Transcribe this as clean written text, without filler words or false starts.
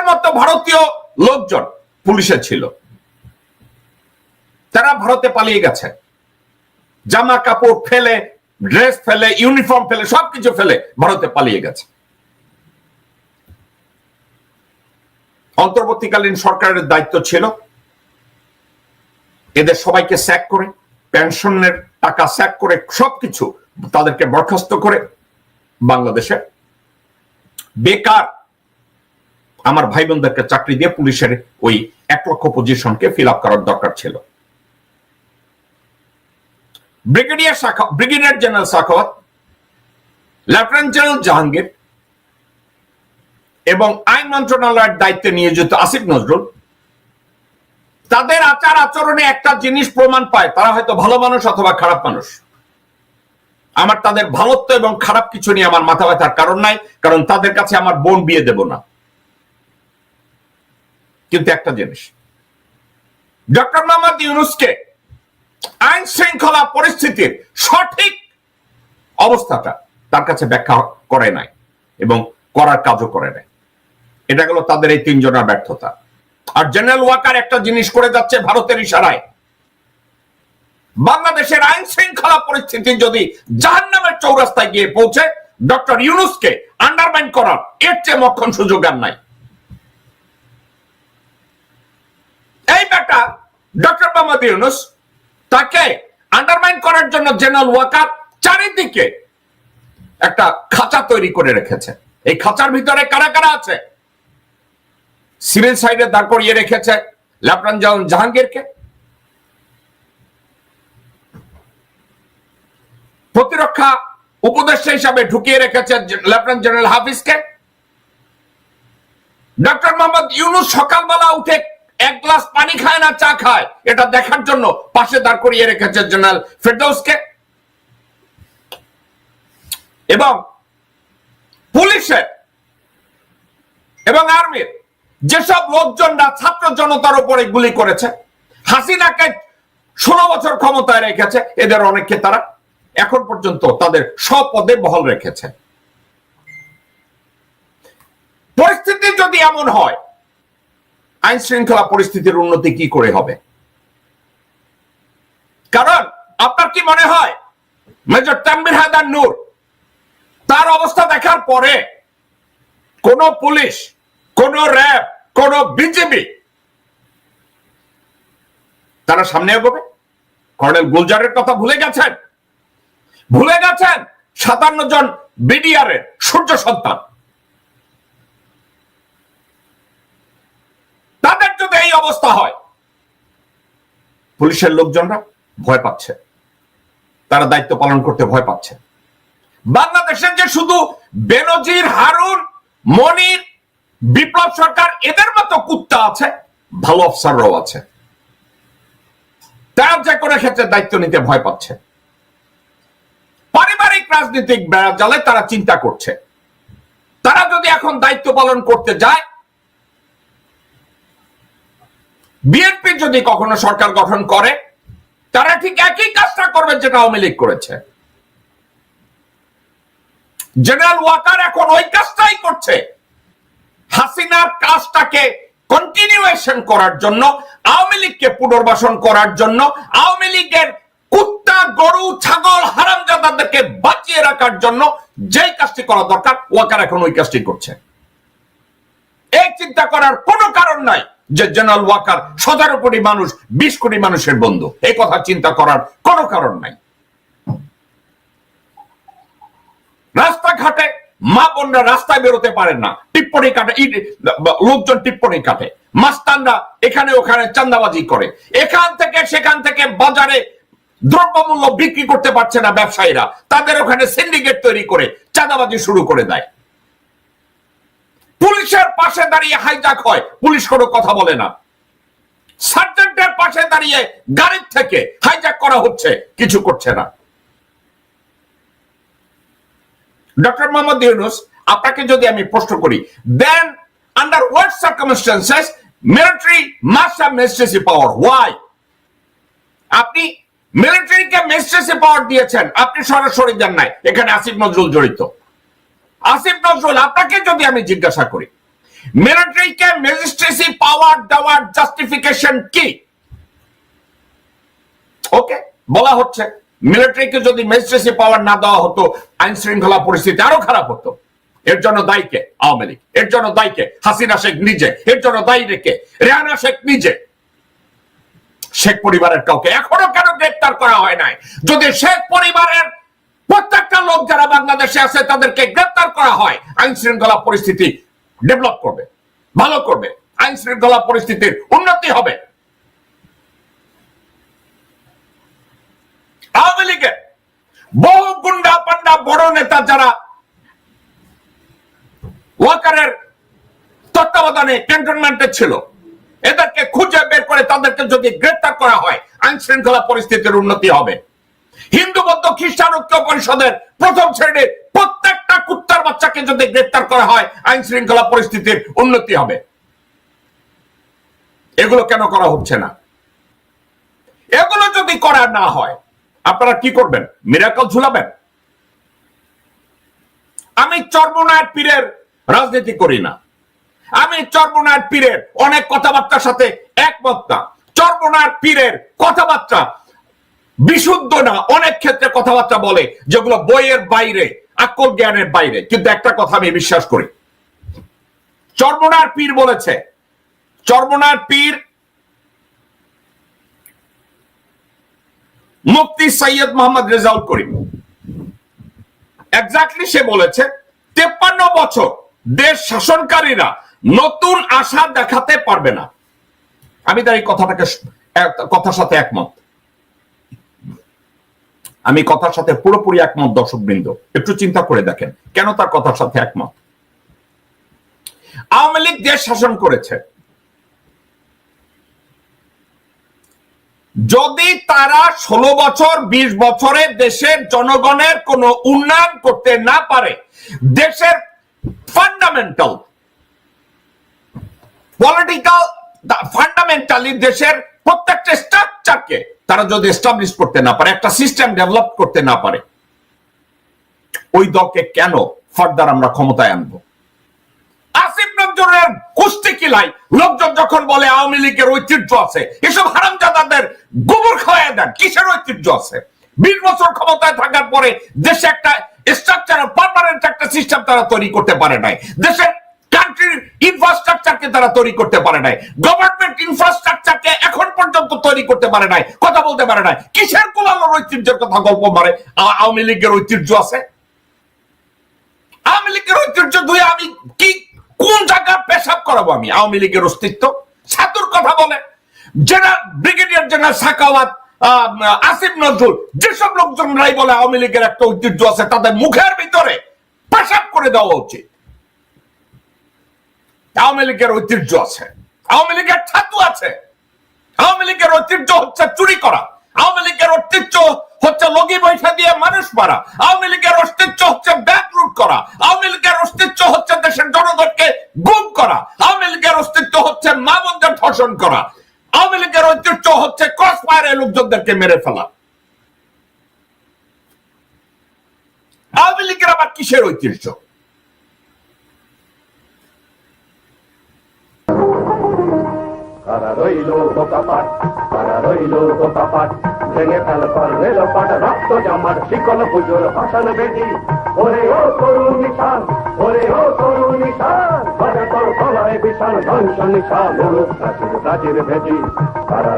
তাদের মতো ভারতীয় লোকজন পুলিশে ছিল, তারা ভারতে পালিয়ে গেছে, জামা কাপড় ফেলে, ড্রেস ফেলে, ইউনিফর্ম ফেলে, সবকিছু ফেলে ভারতে পালিয়ে গেছে। অন্তর্বর্তীকালীন সরকারের দায়িত্ব ছিল এদের সবাইকে স্যাক করে, পেনশনের টাকা স্যাক করে, সবকিছু তাদেরকে বরখাস্ত করে বাংলাদেশে বেকার আমার ভাই বোনদেরকে চাকরি দিয়ে পুলিশের ওই 1 লক্ষ পজিশনকে ফিল আপ করার দরকার ছিল। Brigadier general Sakhawat, lieutenant general Jahangir এবং আইন মন্ত্রণালয়ের দায়িত্বে নিয়োজিত আসিফ নজরুল, তাদের আচার আচরণে একটা জিনিস প্রমাণ পায়, তারা হয়তো ভালো মানুষ অথবা খারাপ মানুষ। আমার তাদের ভালোত্ব এবং খারাপ কিছু নিয়ে আমার মাথা ব্যথার কারণ নাই, কারণ তাদের কাছে আমার বোন বিয়ে দেব না। কিন্তু একটা জিনিস, ডক্টর মোহাম্মদ ইউনূসকে আইন শৃঙ্খলা পরিস্থিতির সঠিক অবস্থাটা তার কাছে ব্যাখ্যা করে নাই এবং করার কাজও করে নাই। এটা গেল তাদের এই 3 জনের ব্যর্থতা। আর জেনারেল ওয়াকার একটা জিনিস করে যাচ্ছে ভারতের ইশারায়। বাংলাদেশের আইন শৃঙ্খলা পরিস্থিতি যদি জাহান্নামের চৌরাস্তায় গিয়ে পৌঁছে, ডক্টর ইউনূসকে আন্ডারমাইন করার এর চেয়ে মক্ষণ সুযোগ আর নাই। এই ব্যাটা ডক্টর মোহাম্মদ ইউনূস, তাকে আন্ডারমাইন করার জন্য জেনারেল ওয়াকার চারিদিকে একটা খাঁচা তৈরি করে রেখেছে। এই খাঁচার ভিতরে কারা কারা আছে? সিভিল সাইডে দাঁড় করিয়ে রেখেছে লেফটেন্যান্ট জেনারেল জাহাঙ্গীরকে, প্রতিরক্ষা উপদেষ্টা হিসাবে ঢুকিয়ে রেখেছে লেফটেন্যান্ট জেনারেল হাফিজকে। ডক্টর মোহাম্মদ ইউনূস সকালবেলা উঠে 1 গ্লাস পানি খায় না চা খায়, এটা দেখার জন্য পাশে দাঁড় করিয়ে রেখেছে জেনারেল ফেরদৌসকে। এবং পুলিশের এবং আর্মির যেসব লোকজনরা ছাত্র জনতার উপরে গুলি করেছে, হাসিনাকে 16 বছর ক্ষমতায় রেখেছে, এদের অনেককে তারা এখন পর্যন্ত তাদের স্বপদে বহাল রেখেছে। পরিস্থিতি যদি এমন হয়, আইন শৃঙ্খলা পরিস্থিতির উন্নতি কি করে হবে? কারণ আপনার কি মনে হয় মেজর তানভীর হায়দার নূর, তার অবস্থা দেখার পরে কোন পুলিশ, কোন র্যাব, কোন বিজিবি তারা সামনে এগোবে? কর্নেল গুলজারের কথা ভুলে গেছেন? ভুলে গেছেন 57 জন বিডিআর এর সূর্য সন্তান? তাদের যদি এই অবস্থা হয়, পুলিশের লোকজনরা ভয় পাচ্ছে, তারা দায়িত্ব পালন করতে ভয় পাচ্ছে। বাংলাদেশের যে শুধু বেনজির, হারুন, মনির, বিপ্লব সরকার এদের মতো কুত্তা আছে, ভালো অফিসাররাও আছে, তারা যে কোনো ক্ষেত্রে দায়িত্ব নিতে ভয় পাচ্ছে। পারিবারিক রাজনৈতিক বেড়াজালে তারা চিন্তা করছে, তারা যদি এখন দায়িত্ব পালন করতে যায়, বিএনপি যদি কখনো সরকার গঠন করে, তারা ঠিক একই কাজটা করবে যেটা আওয়ামী লীগ করেছে। জেনারেল ওয়াকার এখন ওই কাজটাই করছে, হাসিনার কাজটাকে কন্টিনিউয়েশন করার জন্য, আওয়ামী লীগকে পুনর্বাসন করার জন্য, আওয়ামী লীগের কুত্তা, গরু, ছাগল, হারামজাদাদেরকে বাঁচিয়ে রাখার জন্য যেই কাজটি করা দরকার, ওয়াকার এখন ওই কাজটি করছে। এই চিন্তা করার কোনো কারণ নাই যে জেনারেল ওয়াকার 17 কোটি মানুষ, 20 কোটি মানুষের বন্ধু, এই কথা চিন্তা করার কোনো কারণ নাই। রাস্তাঘাটে মা বোনরা রাস্তায় বেরোতে পারেন না, টিপ্পনি কাটে, লোকজন টিপ্পনি কাটে, মাস্তানরা এখানে ওখানে চাঁদাবাজি করে, এখান থেকে সেখান থেকে বাজারে দ্রব্যমূল্য বিক্রি করতে পারছে না ব্যবসায়ীরা, তাদের ওখানে সিন্ডিকেট তৈরি করে চাঁদাবাজি শুরু করে দেয়। পুলিশের পাশে দাঁড়িয়ে হাইজ্যাক হয়, পুলিশ কোনো কথা বলে না। সার্জেন্টের পাশে দাঁড়িয়ে গাড়ির থেকে হাইজ্যাক করা হচ্ছে, কিছু করছে না। ডক্টর মোহাম্মদ ইউনূস, আপনাকে যদি আমি প্রশ্ন করি, then under what circumstances military must have magistracy power? Why? আপনি মিলিটারিকে ম্যাজিস্ট্রেসি পাওয়ার দিয়েছেন, আপনি সরাসরি দেন নাই। এখানে আসিফ নজরুল জড়িত। আসিফ নজরুল, আপনাকে যদি আমি জিজ্ঞাসা করি, মিলিটারিকে ম্যাজিস্ট্রেসি পাওয়ার দেওয়ার জাস্টিফিকেশন কি? ওকে, বলা হচ্ছে মিলিটারিকে যদি ম্যাজিস্ট্রেসি পাওয়ার না দেওয়া হতো আইন শৃঙ্খলা পরিস্থিতি আরো খারাপ হতো। এর জন্য দায়ী কে? আওয়ামী লীগ। এর জন্য দায়ী কে? হাসিনা শেখ নিজে। এর জন্য দায়ী রেখে রেহানা শেখ নিজে। শেখ পরিবারের কাউকে এখনো কেন গ্রেফতার করা হয় নাই? যদি শেখ পরিবারের প্রত্যেকটা লোক যারা বাংলাদেশে আছে তাদেরকে গ্রেফতার করা হয়, আইন শৃঙ্খলা পরিস্থিতি ডেভেলপ করবে, ভালো করবে, আইন শৃঙ্খলা পরিস্থিতির উন্নতি হবে। আওয়ামী লীগের বহু গুন্ডা পান্ডা বড় নেতা যারা ওয়াকারের তত্ত্বাবধানে ক্যান্টনমেন্টে ছিল, এদেরকে খুঁজে বের করে তাদেরকে যদি গ্রেফতার করা হয় আইন শৃঙ্খলা পরিস্থিতির উন্নতি হবে। হিন্দু বৌদ্ধ খ্রিস্টান ঐক্য পরিষদের প্রথম শ্রেণীর প্রত্যেকটা কুত্তার বাচ্চাকে যদি গ্রেফতার করা হয় আইন শৃঙ্খলা পরিস্থিতির উন্নতি হবে। এগুলো কেন করা হচ্ছে না? এগুলো যদি করা না হয় আপনারা কি করবেন? মিরাকল ঝুলাবেন? আমি চর্মনায়ের পীরের রাজনীতি করি না। আমি চর্মনায়ের পীরের অনেক কথাবার্তার সাথে একমত না। চর্মনায়ের পীরের কথাবার্তা বিশুদ্ধ না, অনেক ক্ষেত্রে কথাবার্তা বলে যেগুলো বইয়ের বাইরে, আকল জ্ঞানের বাইরে। কিন্তু একটা কথা আমি বিশ্বাস করি, চর্মনায়ের পীর বলেছে, চর্মনায়ের পীর মুফতি সৈয়দ মোহাম্মদ রেজাউল করিম, এক্স্যাক্টলি সে বলেছে 53 বছর দেশ শাসনকারীরা নতুন আশা দেখাতে পারবে না। আমি তার এই কথার সাথে একমত। আমি কথার সাথে পুরোপুরি একমত। দর্শকবৃন্দ একটু চিন্তা করে দেখেন কেন তার কথার সাথে একমত। আওয়ামী লীগ দেশ শাসন করেছে, যদি তারা 16 বছর 20 বছরে দেশের জনগণের কোন উন্নয়ন করতে না পারে, দেশের ফান্ডামেন্টাল পলিটিক্যাল ফান্ডামেন্টালি দেশের প্রত্যেকটা স্ট্রাকচারকে তারা যদি এস্টাবলিশ করতে না পারে, একটা সিস্টেম ডেভেলপ করতে না পারে, ওই দলকে কেন ফার্দার আমরা ক্ষমতায় আনবো? আসিফ নজরুলের কুস্তি কিলাই লোকজন যখন বলে আওয়ামী লীগের ঐতিহ্য আছে, এসব হারামজাদাদের গোবর খাওয়ায় দেন। কিসের ঐতিহ্য আছে? 20 বছর ক্ষমতায় থাকার পরে দেশে একটা স্ট্রাকচার, পার্মানেন্ট একটা সিস্টেম তারা তৈরি করতে পারে নাই। দেশের কান্ট্রির ইনফ্রাস্ট্রাকচারকে তারা তৈরি করতে পারে নাই। গভর্নমেন্ট ইনফ্রাস্ট্রাকচারকে এখন পর্যন্ত তৈরি করতে পারে নাই, কথা বলতে পারে নাই। কিসের কোলালোর ঐতিহ্যের কথা গল্প মারে? আওয়ামী লীগের ঐতিহ্য আছে। আওয়ামী লীগের ঐতিহ্য ধুয়ে আমি কি কোন জায়গায় পেশাব করাবো? আমি আওয়ামী লীগের অস্তিত্ব ছাতুর কথা বলে ব্রিগেডিয়ার জেনারেল সাখাওয়াত, আসিফ নজরুল, যেসব লোকজনরাই বলে আওয়ামী লীগের একটা ঐতিহ্য আছে, তাদের মুখের ভিতরে পেশাব করে দেওয়া উচিত। আওয়ামী লীগের ঐতিহ্য আছে, আওয়ামী লীগের ছাতু আছে। আওয়ামী লীগের ঐতিহ্য হচ্ছে চুরি করা, আওয়ামী লীগের ঐতিহ্য হচ্ছে লগি পয়সা দিয়ে মানুষ মারা, আওয়ামী লীগের অস্তিত্ব হচ্ছে ব্যাংক লুট করা, আওয়ামী লীগের অস্তিত্ব হচ্ছে দেশের জনগণকে গুম করা, আওয়ামী লীগের অস্তিত্ব হচ্ছে মা বোনদের ধর্ষণ করা, আওয়ামী লীগের ঐতিহ্য হচ্ছে ক্রস ফায়ারে লোকজনদেরকে মেরে ফেলা। আওয়ামী লীগের আবার কিসের ঐতিহ্য? কারা রইল বোকাপাট, কারা রইল বোকাপাট, ভেঙে ফেল কর রেলপাট, রক্ত জামার শিকল পুজোর ভাষণ বেদি। ওরে ও তরুণ নিশান, ওরে ও তরুণ নিশান, বাজে তোর গলায় বিশাল ধ্বংস নিশান, প্রাচীর প্রাচীর ভেদি। কারা